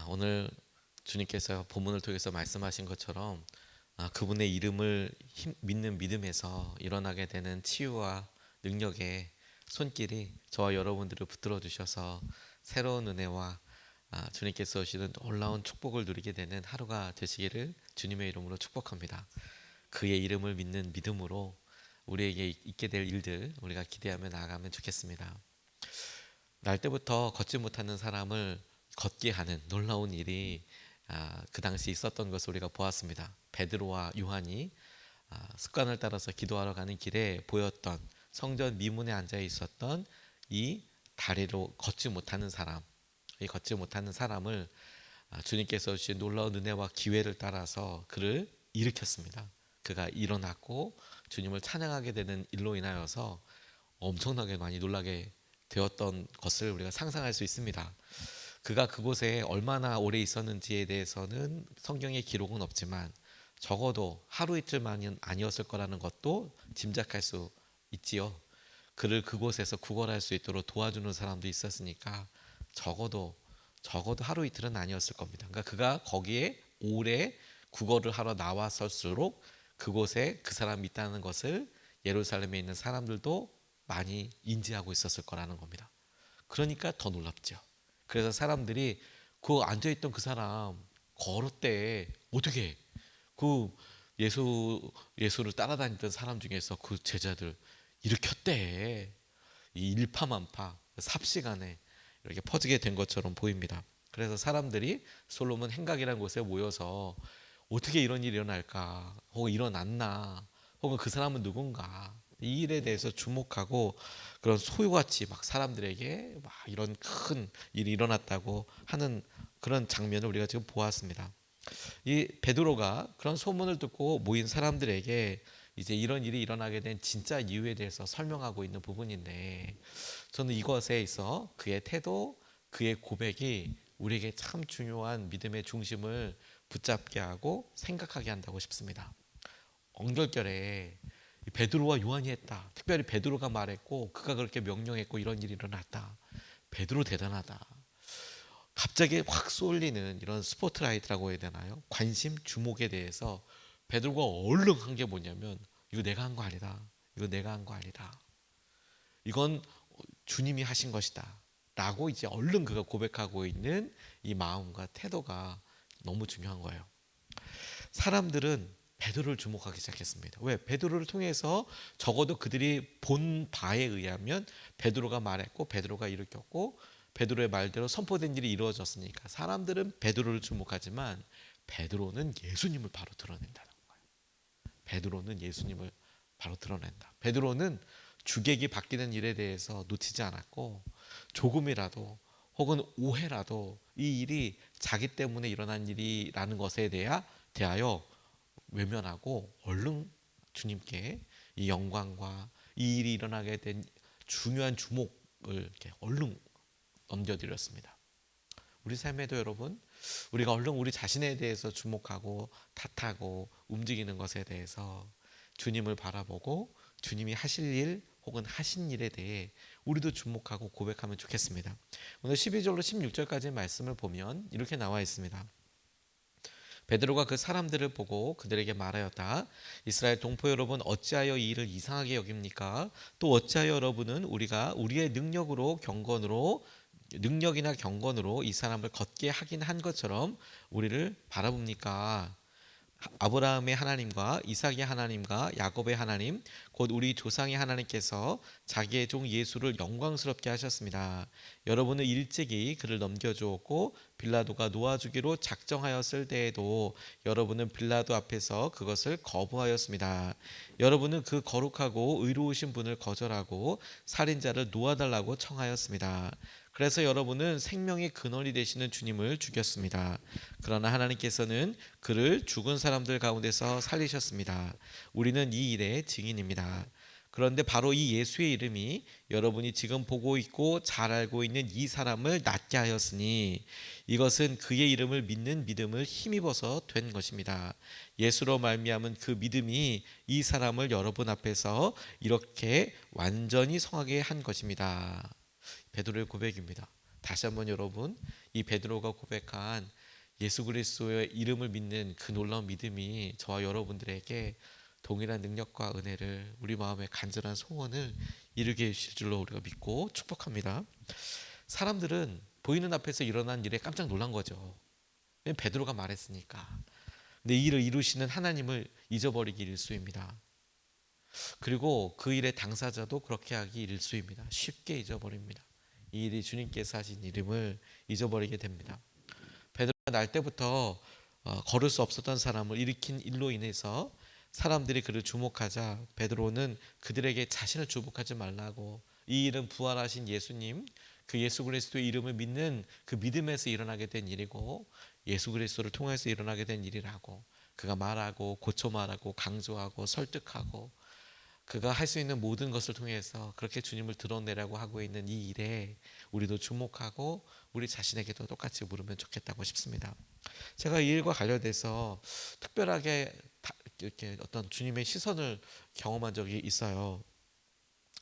오늘 주님께서 본문을 통해서 말씀하신 것처럼 그분의 이름을 믿는 믿음에서 일어나게 되는 치유와 능력의 손길이 저와 여러분들을 붙들어 주셔서 새로운 은혜와 주님께서 주시는 놀라운 축복을 누리게 되는 하루가 되시기를 주님의 이름으로 축복합니다. 그의 이름을 믿는 믿음으로 우리에게 있게 될 일들 우리가 기대하며 나아가면 좋겠습니다. 날 때부터 걷지 못하는 사람을 걷게 하는 놀라운 일이 그 당시 있었던 것을 우리가 보았습니다. 베드로와 요한이 습관을 따라서 기도하러 가는 길에 보였던 성전 미문에 앉아 있었던 이 다리로 걷지 못하는 사람, 이 걷지 못하는 사람을 주님께서 주신 놀라운 은혜와 기회를 따라서 그를 일으켰습니다. 그가 일어났고 주님을 찬양하게 되는 일로 인하여서 엄청나게 많이 놀라게 되었던 것을 우리가 상상할 수 있습니다. 그가 그곳에 얼마나 오래 있었는지에 대해서는 성경에 기록은 없지만 적어도 하루 이틀만은 아니었을 거라는 것도 짐작할 수 있지요. 그를 그곳에서 구걸할 수 있도록 도와주는 사람도 있었으니까 적어도 하루 이틀은 아니었을 겁니다. 그러니까 그가 거기에 오래 구걸을 하러 나왔을수록 그곳에 그 사람이 있다는 것을 예루살렘에 있는 사람들도 많이 인지하고 있었을 거라는 겁니다. 그러니까 더 놀랍죠. 그래서 사람들이 그 앉아있던 그 사람 걸었대. 어떻게 그 예수를 따라다니던 사람 중에서 그 제자들 일으켰대. 이 일파만파 삽시간에 이렇게 퍼지게 된 것처럼 보입니다. 그래서 사람들이 솔로몬 행각이라는 곳에 모여서 어떻게 이런 일이 일어날까, 혹은 일어났나, 혹은 그 사람은 누군가, 이 일에 대해서 주목하고 그런 소유같이 막 사람들에게 막 이런 큰 일이 일어났다고 하는 그런 장면을 우리가 지금 보았습니다. 이 베드로가 그런 소문을 듣고 모인 사람들에게 이제 이런 일이 일어나게 된 진짜 이유에 대해서 설명하고 있는 부분인데, 저는 이것에 있어 그의 태도, 그의 고백이 우리에게 참 중요한 믿음의 중심을 붙잡게 하고 생각하게 한다고 싶습니다. 엉결결에 베드로와 요한이 했다. 특별히 베드로가 말했고 그가 그렇게 명령했고 이런 일이 일어났다. 베드로 대단하다. 갑자기 확 쏠리는 이런 스포트라이트라고 해야 되나요? 관심, 주목에 대해서 베드로가 얼른 한 게 뭐냐면 이거 내가 한 거 아니다. 이거 내가 한 거 아니다. 이건 주님이 하신 것이다. 라고 이제 얼른 그가 고백하고 있는 이 마음과 태도가 너무 중요한 거예요. 사람들은 베드로를 주목하기 시작했습니다. 왜? 베드로를 통해서 적어도 그들이 본 바에 의하면 베드로가 말했고 베드로가 일으켰고 베드로의 말대로 선포된 일이 이루어졌으니까 사람들은 베드로를 주목하지만 베드로는 예수님을 바로 드러낸다는 거예요. 베드로는 예수님을 바로 드러낸다. 베드로는 주객이 바뀌는 일에 대해서 놓치지 않았고 조금이라도 혹은 오해라도 이 일이 자기 때문에 일어난 일이라는 것에 대하여 외면하고 얼른 주님께 이 영광과 이 일이 일어나게 된 중요한 주목을 이렇게 얼른 넘겨드렸습니다. 우리 삶에도 여러분, 우리가 얼른 우리 자신에 대해서 주목하고 탓하고 움직이는 것에 대해서 주님을 바라보고 주님이 하실 일 혹은 하신 일에 대해 우리도 주목하고 고백하면 좋겠습니다. 오늘 12절로 16절까지의 말씀을 보면 이렇게 나와 있습니다. 베드로가 그 사람들을 보고 그들에게 말하였다. 이스라엘 동포 여러분, 어찌하여 이 일을 이상하게 여깁니까? 또 어찌하여 여러분은 우리가 우리의 능력이나 경건으로 이 사람을 걷게 하긴 한 것처럼 우리를 바라봅니까? 아브라함의 하나님과 이삭의 하나님과 야곱의 하나님 곧 우리 조상의 하나님께서 자기의 종 예수를 영광스럽게 하셨습니다. 여러분은 일찍이 그를 넘겨주었고 빌라도가 놓아주기로 작정하였을 때에도 여러분은 빌라도 앞에서 그것을 거부하였습니다. 여러분은 그 거룩하고 의로우신 분을 거절하고 살인자를 놓아달라고 청하였습니다. 그래서 여러분은 생명의 근원이 되시는 주님을 죽였습니다. 그러나 하나님께서는 그를 죽은 사람들 가운데서 살리셨습니다. 우리는 이 일의 증인입니다. 그런데 바로 이 예수의 이름이 여러분이 지금 보고 있고 잘 알고 있는 이 사람을 낫게 하였으니 이것은 그의 이름을 믿는 믿음을 힘입어서 된 것입니다. 예수로 말미암은 그 믿음이 이 사람을 여러분 앞에서 이렇게 완전히 성하게 한 것입니다. 베드로의 고백입니다. 다시 한번 여러분, 이 베드로가 고백한 예수 그리스도의 이름을 믿는 그 놀라운 믿음이 저와 여러분들에게 동일한 능력과 은혜를, 우리 마음의 간절한 소원을 이루게 해주실 줄로 우리가 믿고 축복합니다. 사람들은 보이는 앞에서 일어난 일에 깜짝 놀란 거죠. 베드로가 말했으니까. 근데 이 일을 이루시는 하나님을 잊어버리기 일쑤입니다. 그리고 그 일의 당사자도 그렇게 하기 일쑤입니다. 쉽게 잊어버립니다. 이 일이 주님께서 하신 이름을 잊어버리게 됩니다. 베드로가 날 때부터 걸을 수 없었던 사람을 일으킨 일로 인해서 사람들이 그를 주목하자 베드로는 그들에게 자신을 주목하지 말라고, 이 일은 부활하신 예수님, 그 예수 그리스도의 이름을 믿는 그 믿음에서 일어나게 된 일이고 예수 그리스도를 통해서 일어나게 된 일이라고, 그가 말하고 고쳐 말하고 강조하고 설득하고 그가 할 수 있는 모든 것을 통해서 그렇게 주님을 드러내라고 하고 있는 이 일에 우리도 주목하고 우리 자신에게도 똑같이 물으면 좋겠다고 싶습니다. 제가 이 일과 관련돼서 특별하게 이렇게 어떤 주님의 시선을 경험한 적이 있어요.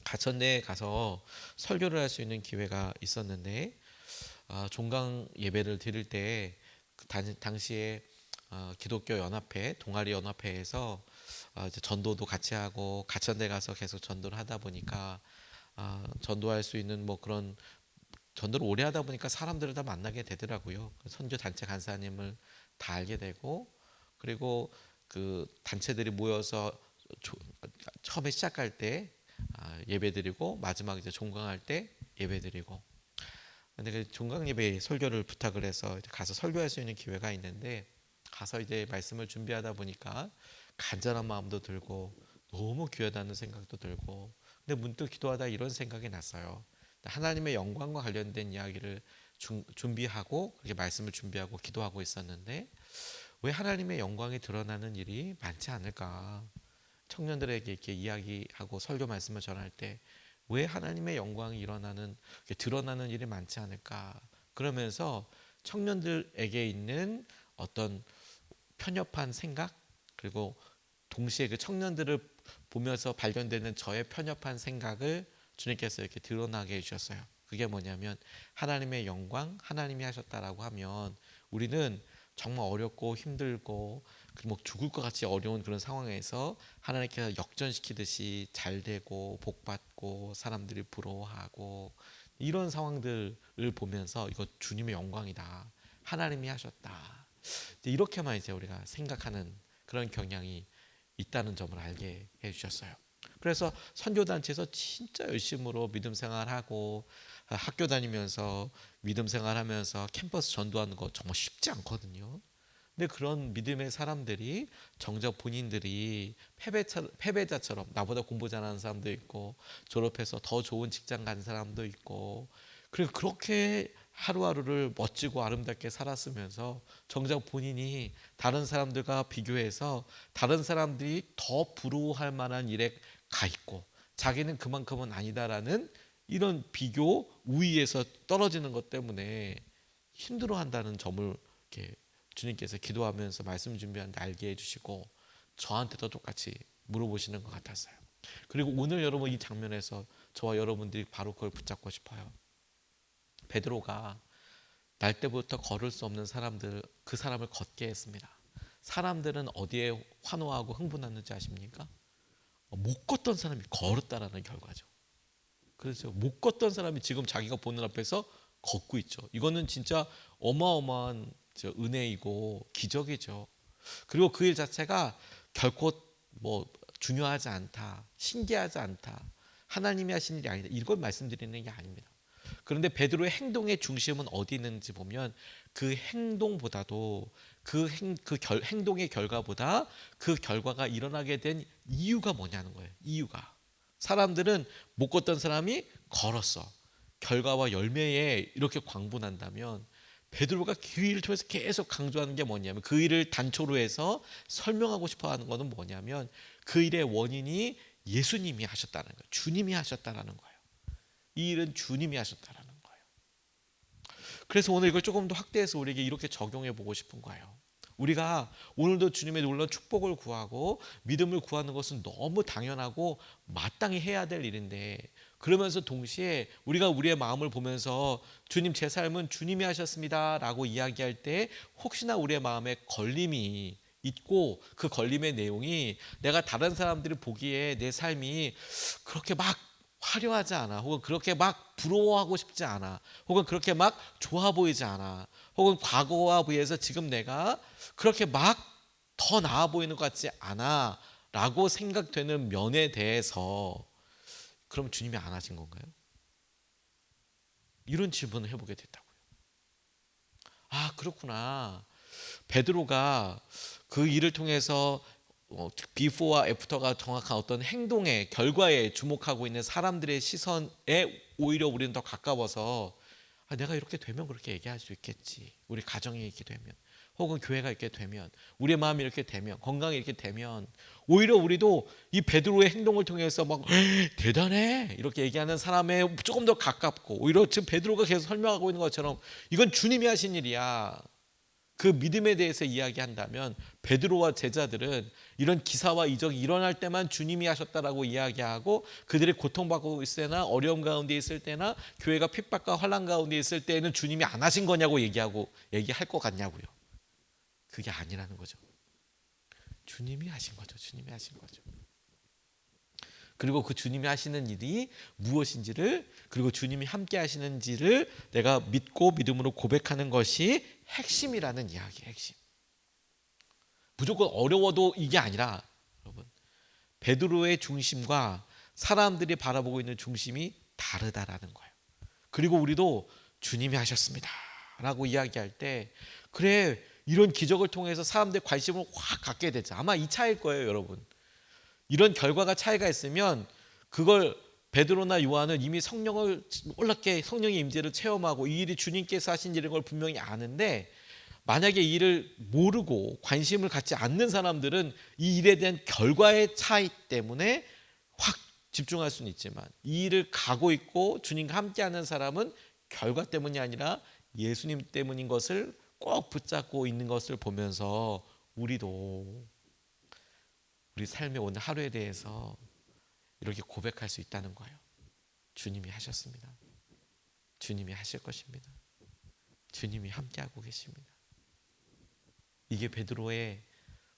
가천대에 가서 설교를 할 수 있는 기회가 있었는데 종강 예배를 드릴 때 당시에 기독교 연합회, 동아리 연합회에서 이제 전도도 같이 하고 가천대 가서 계속 전도를 하다 보니까 전도할 수 있는 뭐 그런 전도를 오래 하다 보니까 사람들을 다 만나게 되더라고요. 선교 단체 간사님을 다 알게 되고, 그리고 그 단체들이 모여서 처음에 시작할 때 예배드리고 마지막 이제 종강할 때 예배드리고. 근데 그 종강 예배 설교를 부탁을 해서 이제 가서 설교할 수 있는 기회가 있는데 가서 이제 말씀을 준비하다 보니까 간절한 마음도 들고 너무 귀하다는 생각도 들고, 근데 문득 기도하다 이런 생각이 났어요. 하나님의 영광과 관련된 이야기를 준비하고 그렇게 말씀을 준비하고 기도하고 있었는데 왜 하나님의 영광이 드러나는 일이 많지 않을까? 청년들에게 이렇게 이야기하고 설교 말씀을 전할 때 왜 하나님의 영광이 드러나는 일이 많지 않을까? 그러면서 청년들에게 있는 어떤 편협한 생각, 그리고 동시에 그 청년들을 보면서 발견되는 저의 편협한 생각을 주님께서 이렇게 드러나게 해주셨어요. 그게 뭐냐면 하나님의 영광, 하나님이 하셨다라고 하면 우리는 정말 어렵고 힘들고 뭐 죽을 것 같이 어려운 그런 상황에서 하나님께서 역전시키듯이 잘 되고 복 받고 사람들이 부러워하고 이런 상황들을 보면서 이거 주님의 영광이다, 하나님이 하셨다, 이렇게만 이제 우리가 생각하는 그런 경향이 있다는 점을 알게 해주셨어요. 그래서 선교단체에서 진짜 열심으로 믿음 생활하고 학교 다니면서 믿음 생활하면서 캠퍼스 전도하는 거 정말 쉽지 않거든요. 근데 그런 믿음의 사람들이 정작 본인들이 패배자처럼, 나보다 공부 잘하는 사람도 있고 졸업해서 더 좋은 직장 간 사람도 있고, 그리고 그렇게 하루하루를 멋지고 아름답게 살았으면서 정작 본인이 다른 사람들과 비교해서 다른 사람들이 더 부러워할 만한 일에 가 있고 자기는 그만큼은 아니다라는 이런 비교 우위에서 떨어지는 것 때문에 힘들어한다는 점을 이렇게 주님께서 기도하면서 말씀 준비하는데 알게 해주시고 저한테도 똑같이 물어보시는 것 같았어요. 그리고 오늘 여러분 이 장면에서 저와 여러분들이 바로 그걸 붙잡고 싶어요. 베드로가 날 때부터 걸을 수 없는 사람들, 그 사람을 걷게 했습니다. 사람들은 어디에 환호하고 흥분하는지 아십니까? 못 걷던 사람이 걸었다라는 결과죠. 그렇죠. 못 걷던 사람이 지금 자기가 보는 앞에서 걷고 있죠. 이거는 진짜 어마어마한 은혜이고 기적이죠. 그리고 그 일 자체가 결코 뭐 중요하지 않다, 신기하지 않다, 하나님이 하신 일이 아니다, 이걸 말씀드리는 게 아닙니다. 그런데 베드로의 행동의 중심은 어디 있는지 보면 그 행동보다도 행동의 결과보다 그 결과가 일어나게 된 이유가 뭐냐는 거예요. 이유가. 사람들은 못 걷던 사람이 걸었어. 결과와 열매에 이렇게 광분한다면 베드로가 그 일을 통해서 계속 강조하는 게 뭐냐면, 그 일을 단초로 해서 설명하고 싶어 하는 것은 뭐냐면 그 일의 원인이 예수님이 하셨다는 거예요. 주님이 하셨다는 거예요. 이 일은 주님이 하셨다는 거예요. 그래서 오늘 이걸 조금 더 확대해서 우리에게 이렇게 적용해 보고 싶은 거예요. 우리가 오늘도 주님의 놀라운 축복을 구하고 믿음을 구하는 것은 너무 당연하고 마땅히 해야 될 일인데 그러면서 동시에 우리가 우리의 마음을 보면서 주님, 제 삶은 주님이 하셨습니다 라고 이야기할 때 혹시나 우리의 마음에 걸림이 있고, 그 걸림의 내용이 내가 다른 사람들이 보기에 내 삶이 그렇게 막 화려하지 않아, 혹은 그렇게 막 부러워하고 싶지 않아, 혹은 그렇게 막 좋아 보이지 않아, 혹은 과거와 비해서 지금 내가 그렇게 막 더 나아 보이는 것 같지 않아 라고 생각되는 면에 대해서, 그럼 주님이 안 하신 건가요? 이런 질문을 해보게 됐다고요. 아, 그렇구나. 베드로가 그 일을 통해서 비포와 애프터가 정확한 어떤 행동의 결과에 주목하고 있는 사람들의 시선에 오히려 우리는 더 가까워서, 아, 내가 이렇게 되면 그렇게 얘기할 수 있겠지, 우리 가정이 이렇게 되면, 혹은 교회가 이렇게 되면, 우리의 마음이 이렇게 되면, 건강이 이렇게 되면, 오히려 우리도 이 베드로의 행동을 통해서 막 대단해 이렇게 얘기하는 사람에 조금 더 가깝고, 오히려 지금 베드로가 계속 설명하고 있는 것처럼 이건 주님이 하신 일이야, 그 믿음에 대해서 이야기한다면, 베드로와 제자들은 이런 기사와 이적이 일어날 때만 주님이 하셨다라고 이야기하고, 그들이 고통받고 있을 때나 어려움 가운데 있을 때나 교회가 핍박과 환난 가운데 있을 때에는 주님이 안 하신 거냐고 얘기할 것 같냐고요. 그게 아니라는 거죠. 주님이 하신 거죠. 주님이 하신 거죠. 그리고 그 주님이 하시는 일이 무엇인지를, 그리고 주님이 함께 하시는지를 내가 믿고 믿음으로 고백하는 것이 핵심이라는 이야기예요. 핵심. 무조건 어려워도 이게 아니라, 여러분, 베드로의 중심과 사람들이 바라보고 있는 중심이 다르다라는 거예요. 그리고 우리도 주님이 하셨습니다 라고 이야기할 때, 그래, 이런 기적을 통해서 사람들의 관심을 확 갖게 되죠. 아마 이 차이일 거예요, 여러분. 이런 결과가 차이가 있으면 그걸 베드로나 요한은 이미 성령을 놀랍게, 성령의 임재를 체험하고 이 일이 주님께서 하신 일인 걸 분명히 아는데, 만약에 이 일을 모르고 관심을 갖지 않는 사람들은 이 일에 대한 결과의 차이 때문에 확 집중할 수는 있지만, 이 일을 가고 있고 주님과 함께하는 사람은 결과 때문이 아니라 예수님 때문인 것을 꼭 붙잡고 있는 것을 보면서, 우리도 우리 삶의 오늘 하루에 대해서 이렇게 고백할 수 있다는 거예요. 주님이 하셨습니다. 주님이 하실 것입니다. 주님이 함께하고 계십니다. 이게 베드로의,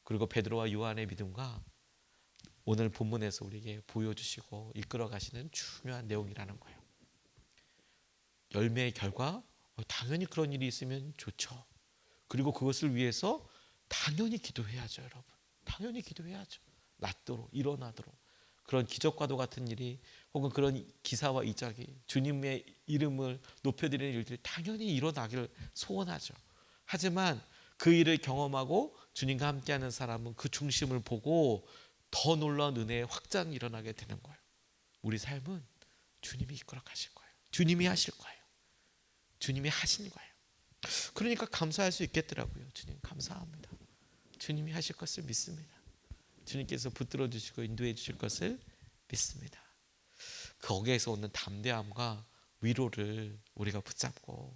그리고 베드로와 요한의 믿음과 오늘 본문에서 우리에게 보여주시고 이끌어 가시는 중요한 내용이라는 거예요. 열매의 결과, 당연히 그런 일이 있으면 좋죠. 그리고 그것을 위해서 당연히 기도해야죠, 여러분. 당연히 기도해야죠. 낫도록, 일어나도록. 그런 기적과도 같은 일이, 혹은 그런 기사와 이적이, 주님의 이름을 높여드리는 일들이 당연히 일어나기를 소원하죠. 하지만 그 일을 경험하고 주님과 함께하는 사람은 그 중심을 보고 더 놀라운 은혜의 확장이 일어나게 되는 거예요. 우리 삶은 주님이 이끌어 가실 거예요. 주님이 하실 거예요. 주님이 하신 거예요. 그러니까 감사할 수 있겠더라고요. 주님 감사합니다. 주님이 하실 것을 믿습니다. 주님께서 붙들어 주시고 인도해 주실 것을 믿습니다. 거기에서 오는 담대함과 위로를 우리가 붙잡고,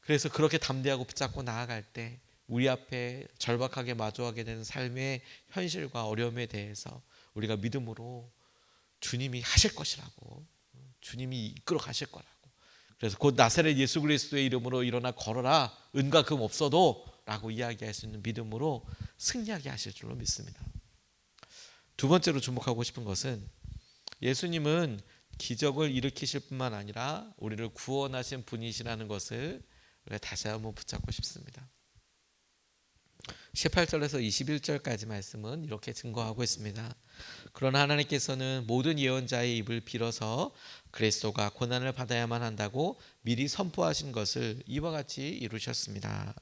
그래서 그렇게 담대하고 붙잡고 나아갈 때 우리 앞에 절박하게 마주하게 되는 삶의 현실과 어려움에 대해서 우리가 믿음으로 주님이 하실 것이라고, 주님이 이끌어 가실 거라고, 그래서 곧 나사렛 예수 그리스도의 이름으로 일어나 걸어라, 은과 금 없어도 라고 이야기할 수 있는 믿음으로 승리하게 하실 줄로 믿습니다. 두 번째로 주목하고 싶은 것은, 예수님은 기적을 일으키실 뿐만 아니라 우리를 구원하신 분이시라는 것을 우리가 다시 한번 붙잡고 싶습니다. 18절에서 21절까지 말씀은 이렇게 증거하고 있습니다. 그러나 하나님께서는 모든 예언자의 입을 빌어서 그리스도가 고난을 받아야만 한다고 미리 선포하신 것을 이와 같이 이루셨습니다.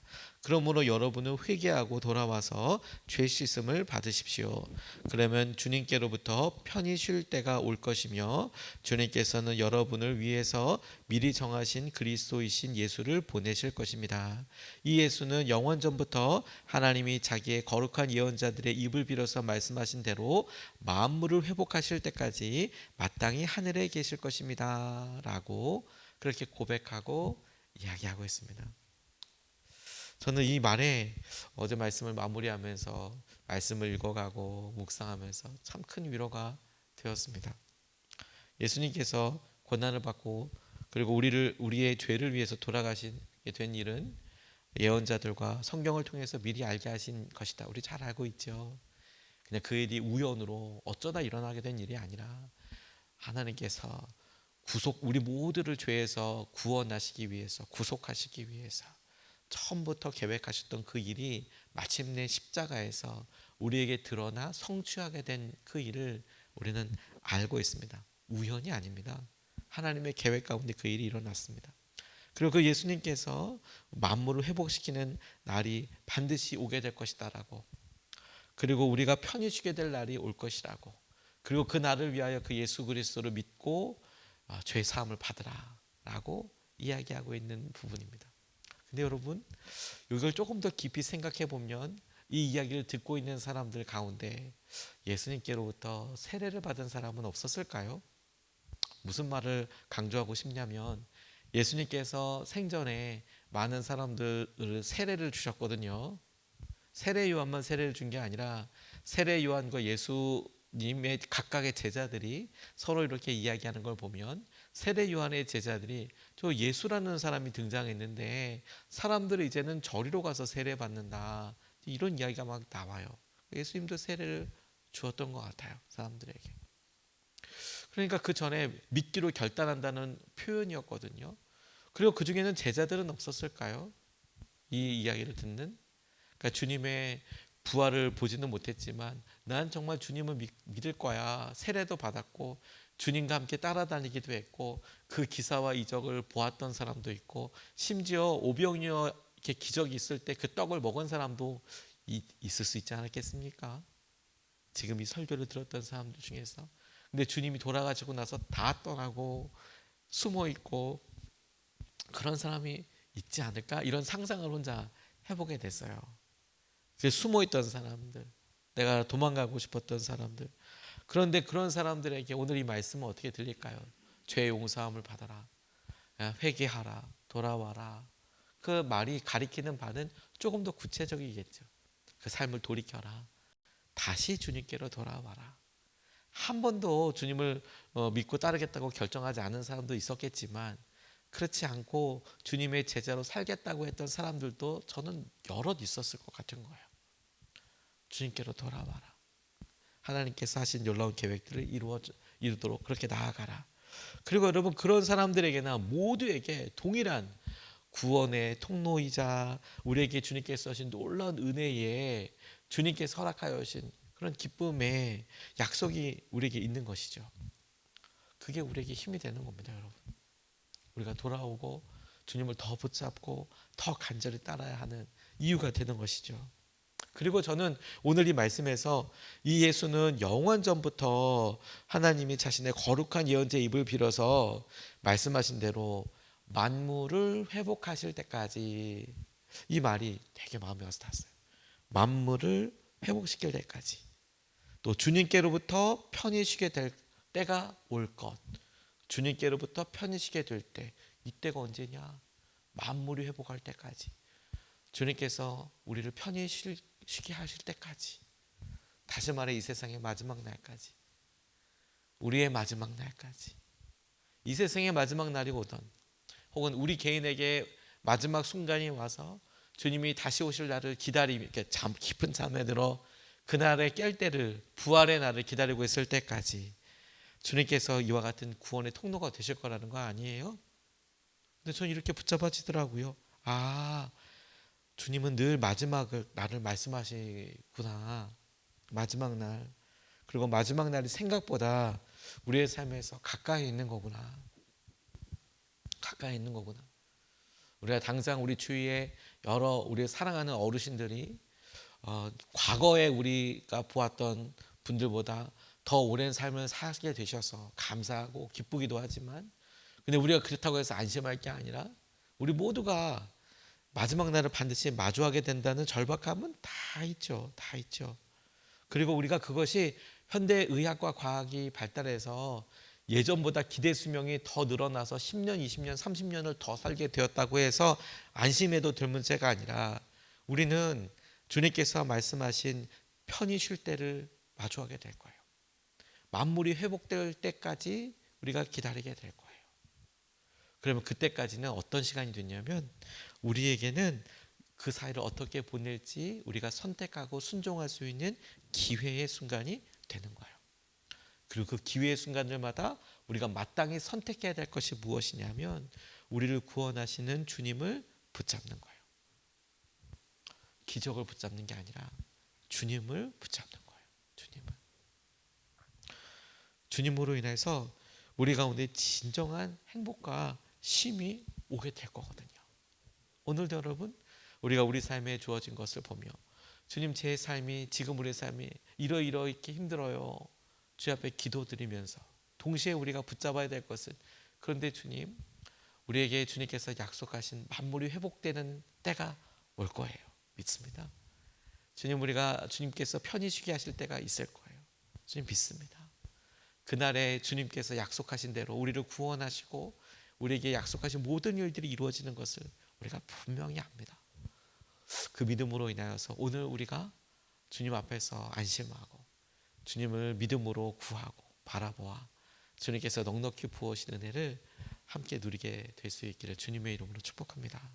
그러므로 여러분은 회개하고 돌아와서 죄 씻음을 받으십시오. 그러면 주님께로부터 편히 쉴 때가 올 것이며, 주님께서는 여러분을 위해서 미리 정하신 그리스도이신 예수를 보내실 것입니다. 이 예수는 영원 전부터 하나님이 자기의 거룩한 예언자들의 입을 빌어서 말씀하신 대로 만물을 회복하실 때까지 마땅히 하늘에 계실 것입니다 라고 그렇게 고백하고 이야기하고 있습니다. 저는 이 말에 어제 말씀을 마무리하면서 말씀을 읽어가고 묵상하면서 참 큰 위로가 되었습니다. 예수님께서 고난을 받고 그리고 우리의 죄를 위해서 돌아가시게 된 일은 예언자들과 성경을 통해서 미리 알게 하신 것이다. 우리 잘 알고 있죠. 그냥 그 일이 우연으로 어쩌다 일어나게 된 일이 아니라 하나님께서 우리 모두를 죄에서 구원하시기 위해서, 구속하시기 위해서 처음부터 계획하셨던 그 일이 마침내 십자가에서 우리에게 드러나 성취하게 된 그 일을 우리는 알고 있습니다. 우연이 아닙니다. 하나님의 계획 가운데 그 일이 일어났습니다. 그리고 그 예수님께서 만물을 회복시키는 날이 반드시 오게 될 것이다라고, 그리고 우리가 편히 쉬게 될 날이 올 것이라고, 그리고 그 날을 위하여 그 예수 그리스도를 믿고 죄 사함을 받으라라고 이야기하고 있는 부분입니다. 근데 여러분, 이걸 조금 더 깊이 생각해 보면 이 이야기를 듣고 있는 사람들 가운데 예수님께로부터 세례를 받은 사람은 없었을까요? 무슨 말을 강조하고 싶냐면, 예수님께서 생전에 많은 사람들을 세례를 주셨거든요. 세례 요한만 세례를 준 게 아니라 세례 요한과 예수님의 각각의 제자들이 서로 이렇게 이야기하는 걸 보면, 세례 요한의 제자들이 저 예수라는 사람이 등장했는데 사람들이 이제는 저리로 가서 세례 받는다, 이런 이야기가 막 나와요. 예수님도 세례를 주었던 것 같아요, 사람들에게. 그러니까 그 전에 믿기로 결단한다는 표현이었거든요. 그리고 그 중에는 제자들은 없었을까요? 이 이야기를 듣는, 그러니까 주님의 부활을 보지는 못했지만 난 정말 주님을 믿을 거야, 세례도 받았고 주님과 함께 따라다니기도 했고 그 기사와 이적을 보았던 사람도 있고, 심지어 오병이어 이렇게 기적이 있을 때 그 떡을 먹은 사람도 있을 수 있지 않았겠습니까? 지금 이 설교를 들었던 사람들 중에서. 근데 주님이 돌아가시고 나서 다 떠나고 숨어 있고 그런 사람이 있지 않을까, 이런 상상을 혼자 해보게 됐어요. 숨어 있던 사람들, 내가 도망가고 싶었던 사람들. 그런데 그런 사람들에게 오늘 이 말씀은 어떻게 들릴까요? 죄 용서함을 받아라, 회개하라, 돌아와라. 그 말이 가리키는 바는 조금 더 구체적이겠죠. 그 삶을 돌이켜라, 다시 주님께로 돌아와라. 한 번도 주님을 믿고 따르겠다고 결정하지 않은 사람도 있었겠지만, 그렇지 않고 주님의 제자로 살겠다고 했던 사람들도 저는 여럿 있었을 것 같은 거예요. 주님께로 돌아와라, 하나님께서 하신 놀라운 계획들을 이루도록 그렇게 나아가라. 그리고 여러분, 그런 사람들에게나 모두에게 동일한 구원의 통로이자 우리에게 주님께서 하신 놀라운 은혜에 주님께서 허락하여 주신 그런 기쁨의 약속이 우리에게 있는 것이죠. 그게 우리에게 힘이 되는 겁니다, 여러분. 우리가 돌아오고 주님을 더 붙잡고 더 간절히 따라야 하는 이유가 되는 것이죠. 그리고 저는 오늘 이 말씀에서 이 예수는 영원 전부터 하나님이 자신의 거룩한 예언자의 입을 빌어서 말씀하신 대로 만물을 회복하실 때까지, 이 말이 되게 마음에 와서 닿았어요. 만물을 회복시킬 때까지, 또 주님께로부터 편히 쉬게 될 때가 올 것. 주님께로부터 편히 쉬게 될 때, 이때가 언제냐? 만물이 회복할 때까지, 주님께서 우리를 편히 쉬게 하실 때까지, 다시 말해 이 세상의 마지막 날까지, 우리의 마지막 날까지, 이 세상의 마지막 날이 오던, 혹은 우리 개인에게 마지막 순간이 와서 주님이 다시 오실 날을 기다리며 이렇게 깊은 잠에 들어 그날에 깰 때를, 부활의 날을 기다리고 있을 때까지 주님께서 이와 같은 구원의 통로가 되실 거라는 거 아니에요? 근데 저는 이렇게 붙잡아지더라고요. 주님은 늘 마지막 날을 말씀하시구나. 마지막 날. 그리고 마지막 날이 생각보다 우리의 삶에서 가까이 있는 거구나. 가까이 있는 거구나. 우리가 당장 우리 주위에 여러 우리 사랑하는 어르신들이 과거에 우리가 보았던 분들보다 더 오랜 삶을 살게 되셔서 감사하고 기쁘기도 하지만, 근데 우리가 그렇다고 해서 안심할 게 아니라 우리 모두가 마지막 날을 반드시 마주하게 된다는 절박함은 다 있죠. 다 있죠. 그리고 우리가 그것이 현대의학과 과학이 발달해서 예전보다 기대 수명이 더 늘어나서 10년, 20년, 30년을 더 살게 되었다고 해서 안심해도 될 문제가 아니라, 우리는 주님께서 말씀하신 편히 쉴 때를 마주하게 될 거예요. 만물이 회복될 때까지 우리가 기다리게 될 거예요. 그러면 그때까지는 어떤 시간이 됐냐면 우리에게는 그 사이를 어떻게 보낼지 우리가 선택하고 순종할 수 있는 기회의 순간이 되는 거예요. 그리고 그 기회의 순간들마다 우리가 마땅히 선택해야 될 것이 무엇이냐면 우리를 구원하시는 주님을 붙잡는 거예요. 기적을 붙잡는 게 아니라 주님을 붙잡는 거예요. 주님으로 인해서 우리 가운데 진정한 행복과 쉼이 오게 될 거거든요. 오늘도 여러분 우리가 우리 삶에 주어진 것을 보며 주님, 제 삶이, 지금 우리 삶이 이렇게 힘들어요. 주 앞에 기도드리면서 동시에 우리가 붙잡아야 될 것은, 그런데 주님, 우리에게 주님께서 약속하신 만물이 회복되는 때가 올 거예요. 믿습니다. 주님, 우리가 주님께서 편히 쉬게 하실 때가 있을 거예요. 주님 믿습니다. 그날에 주님께서 약속하신 대로 우리를 구원하시고 우리에게 약속하신 모든 일들이 이루어지는 것을 우리가 분명히 압니다. 그 믿음으로 인하여서 오늘 우리가 주님 앞에서 안심하고 주님을 믿음으로 구하고 바라보아 주님께서 넉넉히 부어오신 은혜를 함께 누리게 될 수 있기를 주님의 이름으로 축복합니다.